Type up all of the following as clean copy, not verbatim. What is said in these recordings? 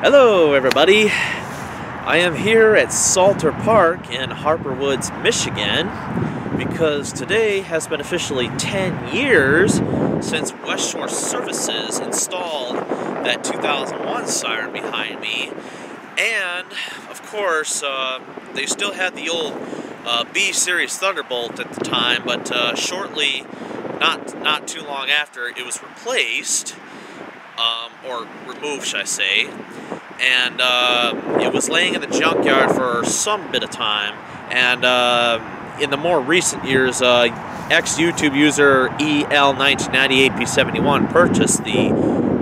Hello everybody, I am here at Salter Park in Harper Woods, Michigan because today has been officially 10 years since West Shore Services installed that 2001 siren behind me, and of course they still had the old B-Series Thunderbolt at the time, but shortly, not too long after, it was replaced, or removed, should I say, and it was laying in the junkyard for some bit of time, and in the more recent years, ex-YouTube user EL1998P71 purchased the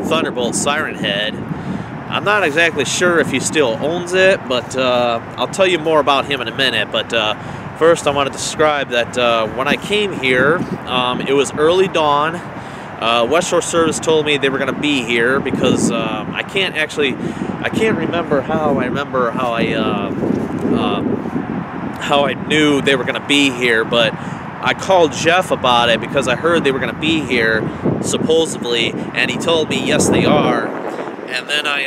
Thunderbolt siren head. I'm not exactly sure if he still owns it, but I'll tell you more about him in a minute. But first I want to describe that when I came here, it was early dawn. West Shore Service told me they were going to be here because I can't remember how I knew they were going to be here, but I called Jeff about it because I heard they were going to be here, supposedly, and he told me yes they are. And then I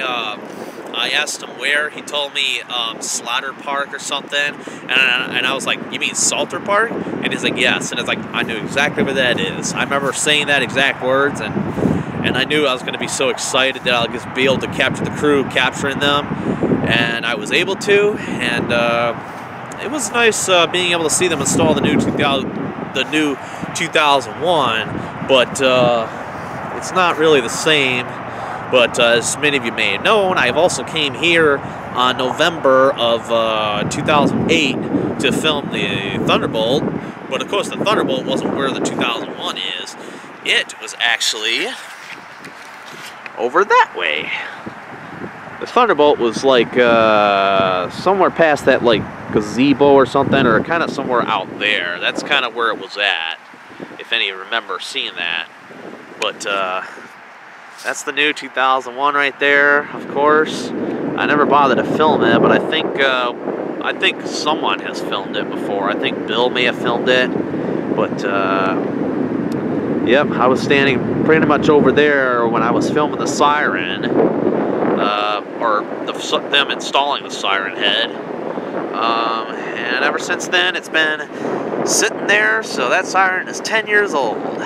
asked him where. He told me Slaughter Park or something, and I was like, you mean Salter Park? And he's like, yes. And it's like, I knew exactly where that is. I remember saying that exact words, and I knew I was going to be so excited that I'll just be able to capture the crew capturing them, and I was able to, and it was nice being able to see them install the new 2001, but it's not really the same. But as many of you may have known, I've also came here on November of 2008 to film the Thunderbolt. But of course the Thunderbolt wasn't where the 2001 is. It was actually over that way. The Thunderbolt was like somewhere past that like gazebo or something, or kind of somewhere out there. That's kind of where it was at, if any of you remember seeing that. But that's the new 2001 right there, of course. I never bothered to film it, but I think someone has filmed it before. I think Bill may have filmed it, but yep, I was standing pretty much over there when I was filming the siren, or them installing the siren head. And ever since then, it's been sitting there, so that siren is 10 years old.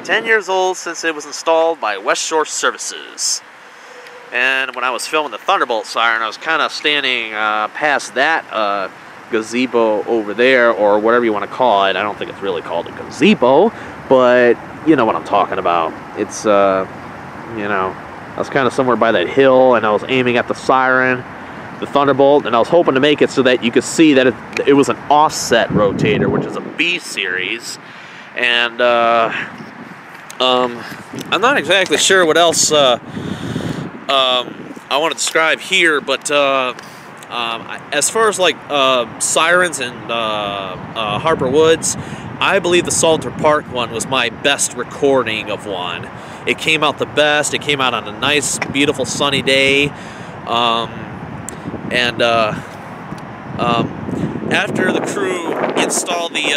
10 years old since it was installed by West Shore Services. And when I was filming the Thunderbolt siren, I was kind of standing past that gazebo over there, or whatever you want to call it. I don't think it's really called a gazebo, but you know what I'm talking about. It's, you know, I was kind of somewhere by that hill, and I was aiming at the siren, the Thunderbolt, and I was hoping to make it so that you could see that it was an offset rotator, which is a B-Series, and I'm not exactly sure what else I want to describe here, but as far as like sirens and Harper Woods, I believe the Salter Park one was my best recording of one. It came out the best. It came out on a nice, beautiful, sunny day, after the crew installed the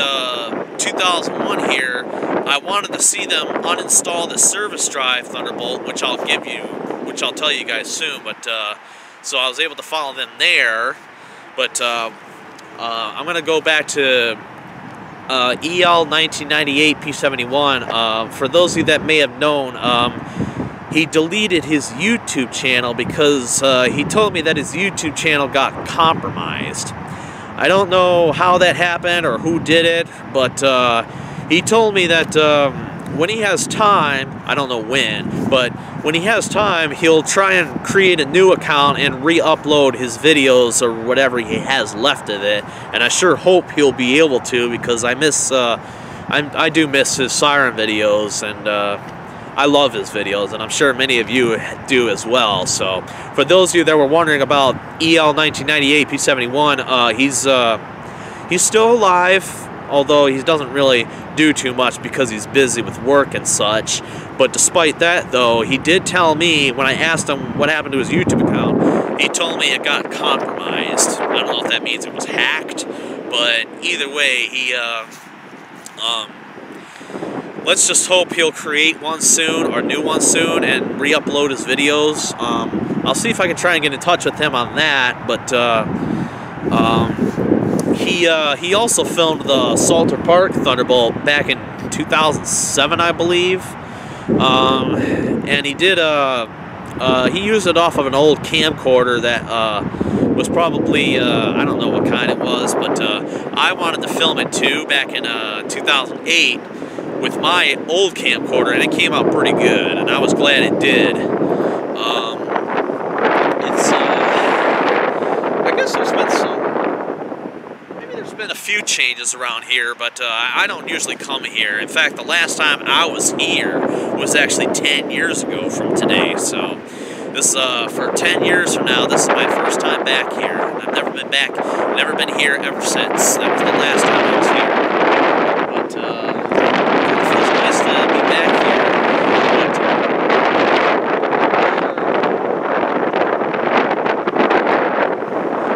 2001 here, I wanted to see them uninstall the service drive Thunderbolt, which I'll tell you guys soon. But so I was able to follow them there. But I'm gonna go back to EL1998P71. For those of you that may have known, he deleted his YouTube channel because he told me that his YouTube channel got compromised. I don't know how that happened or who did it, but he told me that when he has time, I don't know when, but when he has time, he'll try and create a new account and re-upload his videos or whatever he has left of it. And I sure hope he'll be able to, because I do miss his siren videos, and I love his videos, and I'm sure many of you do as well. So for those of you that were wondering about EL1998P71, he's still alive, although he doesn't really do too much because he's busy with work and such. But despite that, though, he did tell me, when I asked him what happened to his YouTube account, he told me it got compromised. I don't know if that means it was hacked, but either way, he let's just hope he'll create one soon, or new one soon, and re-upload his videos. I'll see if I can try and get in touch with him on that. But he also filmed the Salter Park Thunderbolt back in 2007, I believe. And he did he used it off of an old camcorder that was probably I don't know what kind it was, but I wanted to film it too back in 2008 with my old camcorder, and it came out pretty good, and I was glad it did. I guess there's been been a few changes around here, but I don't usually come here. In fact, the last time I was here was actually 10 years ago from today, so this for 10 years from now, this is my first time back here. I've never been back, never been here ever since. That was the last time I was here. But it feels nice to be back here. But,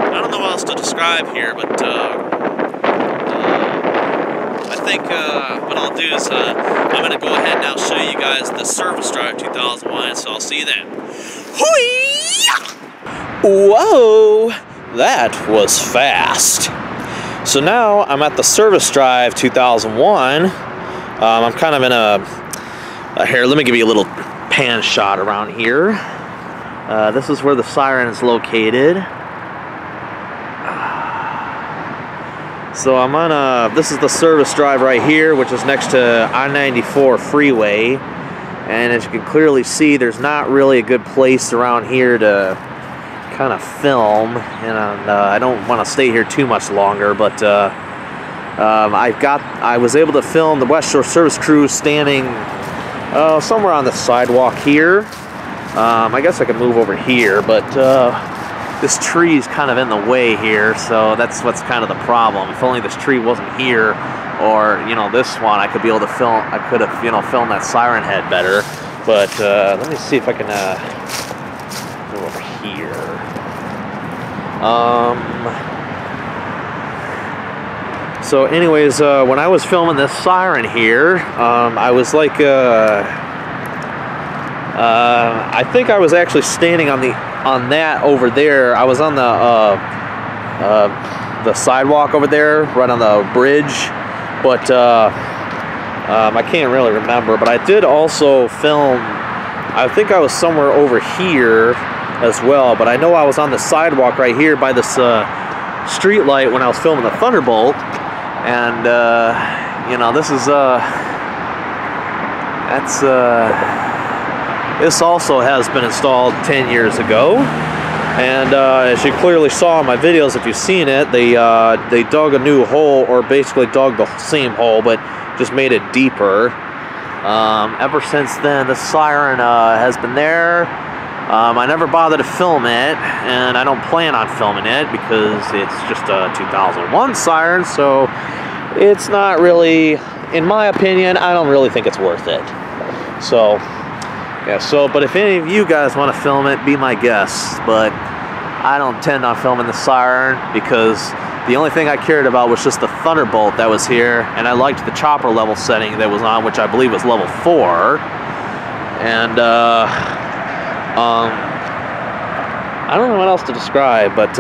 I don't know what else to describe here, but I think what I'll do is I'm going to go ahead and I'll show you guys the Service Drive 2001, so I'll see you then. Whoa, that was fast. So now I'm at the Service Drive 2001. I'm kind of in a here, let me give you a little pan shot around here. This is where the siren is located. So I'm on this is the Service Drive right here, which is next to I-94 freeway. And as you can clearly see, there's not really a good place around here to kind of film. And I don't want to stay here too much longer, but I was able to film the West Shore Service crew standing somewhere on the sidewalk here. I guess I could move over here, but this tree is kind of in the way here, so that's what's kind of the problem. If only this tree wasn't here, or this one, I could be able to film. I could have filmed that siren head better. But let me see if I can go over here. So, anyways, when I was filming this siren here, I was like, I think I was actually standing on that over there. I was on the sidewalk over there, right on the bridge. But I can't really remember. But I did also film, I think I was somewhere over here as well. But I know I was on the sidewalk right here by this street light when I was filming the Thunderbolt. And, this is, this also has been installed 10 years ago. And as you clearly saw in my videos, if you've seen it, they dug a new hole, or basically dug the same hole, but just made it deeper. Ever since then, the siren has been there. I never bothered to film it, and I don't plan on filming it because it's just a 2001 siren, so it's not really, in my opinion, I don't really think it's worth it. So, yeah, but if any of you guys want to film it, be my guests. But I don't intend on filming the siren because the only thing I cared about was just the Thunderbolt that was here, and I liked the chopper level setting that was on, which I believe was level 4. And I don't know what else to describe, but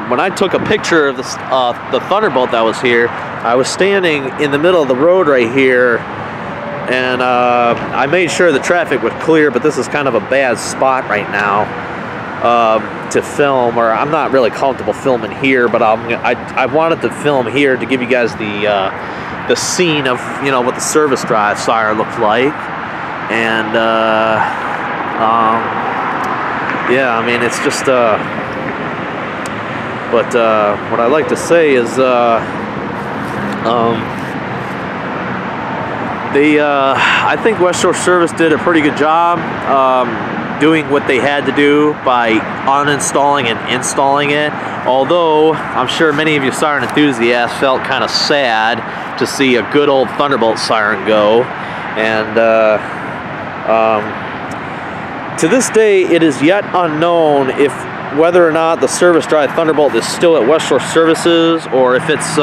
when I took a picture of the Thunderbolt that was here, I was standing in the middle of the road right here. And I made sure the traffic was clear, but this is kind of a bad spot right now to film, or I'm not really comfortable filming here, but I wanted to film here to give you guys the scene of what the Service Drive siren looks like. And yeah, I mean, it's just but what I like to say is I think West Shore Service did a pretty good job doing what they had to do by uninstalling and installing it. Although I'm sure many of you siren enthusiasts felt kind of sad to see a good old Thunderbolt siren go. And to this day, it is yet unknown whether or not the Service Drive Thunderbolt is still at West Shore Services, or if it's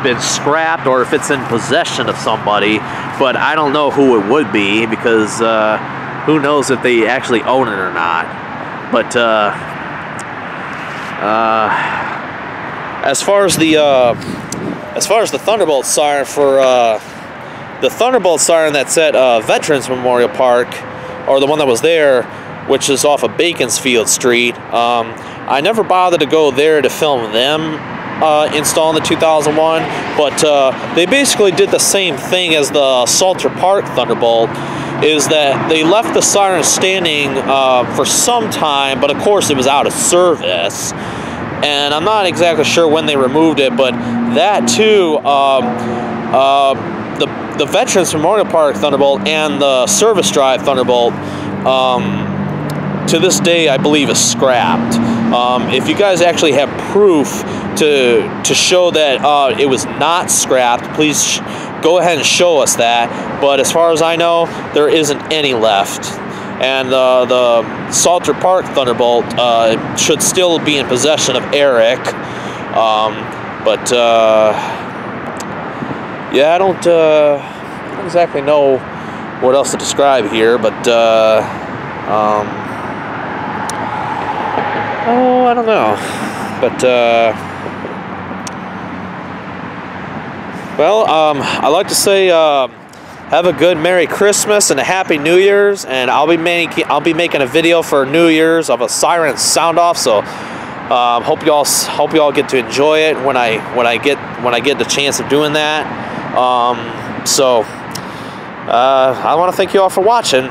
been scrapped, or if it's in possession of somebody. But I don't know who it would be, because who knows if they actually own it or not. But as far as the Thunderbolt siren for the Thunderbolt siren that's at Veterans Memorial Park, or the one that was there, which is off of Beaconsfield Street, I never bothered to go there to film them install in the 2001, but they basically did the same thing as the Salter Park Thunderbolt, is that they left the siren standing for some time, but of course it was out of service, and I'm not exactly sure when they removed it, but that too, the Veterans Memorial Park Thunderbolt and the Service Drive Thunderbolt, to this day I believe is scrapped. If you guys actually have proof to show that it was not scrapped, please go ahead and show us that. But as far as I know, there isn't any left. And the Salter Park Thunderbolt should still be in possession of Eric. Yeah, I don't exactly know what else to describe here, but oh, I don't know. But well, I'd like to say have a good Merry Christmas and a Happy New Year's, and I'll be making a video for New Year's of a siren sound off. So hope y'all get to enjoy it when I get the chance of doing that. I want to thank you all for watching.